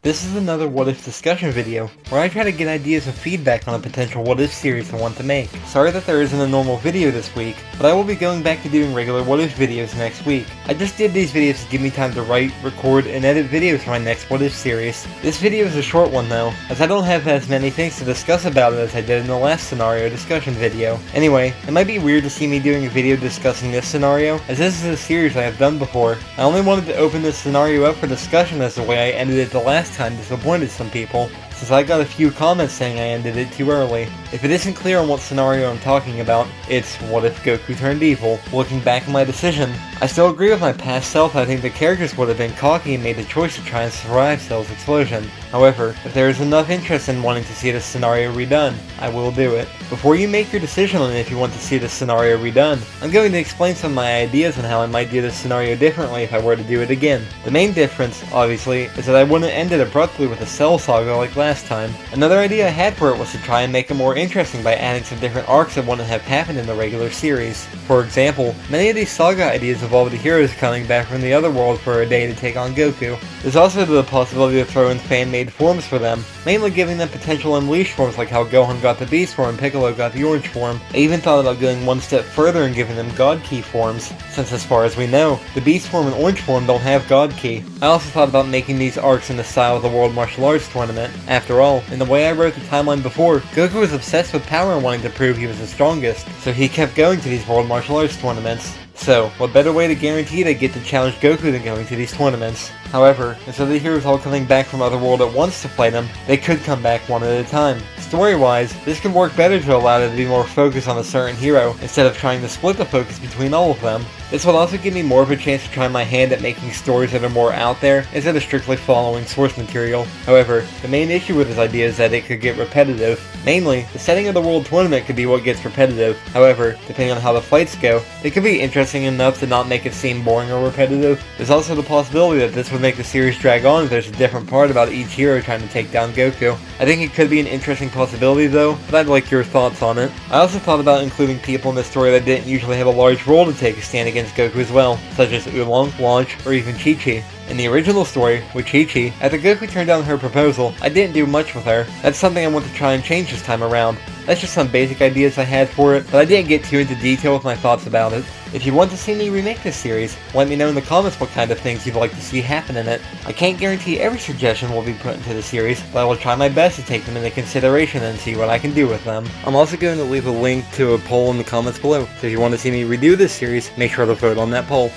This is another What If discussion video, where I try to get ideas and feedback on a potential What If series I want to make. Sorry that there isn't a normal video this week, but I will be going back to doing regular What If videos next week. I just did these videos to give me time to write, record, and edit videos for my next What If series. This video is a short one though, as I don't have as many things to discuss about it as I did in the last scenario discussion video. Anyway, it might be weird to see me doing a video discussing this scenario, as this is a series I have done before. I only wanted to open this scenario up for discussion as the way I ended it the last time disappointed some people, since I got a few comments saying I ended it too early. If it isn't clear on what scenario I'm talking about, it's What If Goku Turned Evil. Looking back on my decision, I still agree with my past self. I think the characters would have been cocky and made the choice to try and survive Cell's explosion. However, if there is enough interest in wanting to see this scenario redone, I will do it. Before you make your decision on if you want to see this scenario redone, I'm going to explain some of my ideas on how I might do this scenario differently if I were to do it again. The main difference, obviously, is that I wouldn't end it abruptly with a Cell saga like last time. Another idea I had for it was to try and make it more interesting by adding some different arcs that wouldn't have happened in the regular series. For example, many of these saga ideas involve the heroes coming back from the other world for a day to take on Goku. There's also the possibility of throwing fan-made forms for them, mainly giving them potential unleashed forms like how Gohan got the Beast form and Piccolo got the Orange form. I even thought about going one step further and giving them God Ki forms, since as far as we know, the Beast form and Orange form don't have God Ki. I also thought about making these arcs in the style of the World Martial Arts Tournament. After all, in the way I wrote the timeline before, Goku was obsessed with power and wanting to prove he was the strongest, so he kept going to these World Martial Arts Tournaments. So, what better way to guarantee they get to challenge Goku than going to these tournaments? However, instead of the heroes all coming back from Otherworld at once to play them, they could come back one at a time. Story-wise, this can work better to allow them to be more focused on a certain hero, instead of trying to split the focus between all of them. This will also give me more of a chance to try my hand at making stories that are more out there, instead of strictly following source material. However, the main issue with this idea is that it could get repetitive. Mainly, the setting of the World Tournament could be what gets repetitive. However, depending on how the fights go, it could be interesting enough to not make it seem boring or repetitive. There's also the possibility that this would make the series drag on if there's a different part about each hero trying to take down Goku. I think it could be an interesting possibility though, but I'd like your thoughts on it. I also thought about including people in this story that didn't usually have a large role to take a stand against Goku as well, such as Oolong, Launch, or even Chi-Chi. In the original story, with Chi-Chi, after Goku turned down her proposal, I didn't do much with her. That's something I want to try and change this time around. That's just some basic ideas I had for it, but I didn't get too into detail with my thoughts about it. If you want to see me remake this series, let me know in the comments what kind of things you'd like to see happen in it. I can't guarantee every suggestion will be put into the series, but I will try my best to take them into consideration and see what I can do with them. I'm also going to leave a link to a poll in the comments below, so if you want to see me redo this series, make sure to vote on that poll.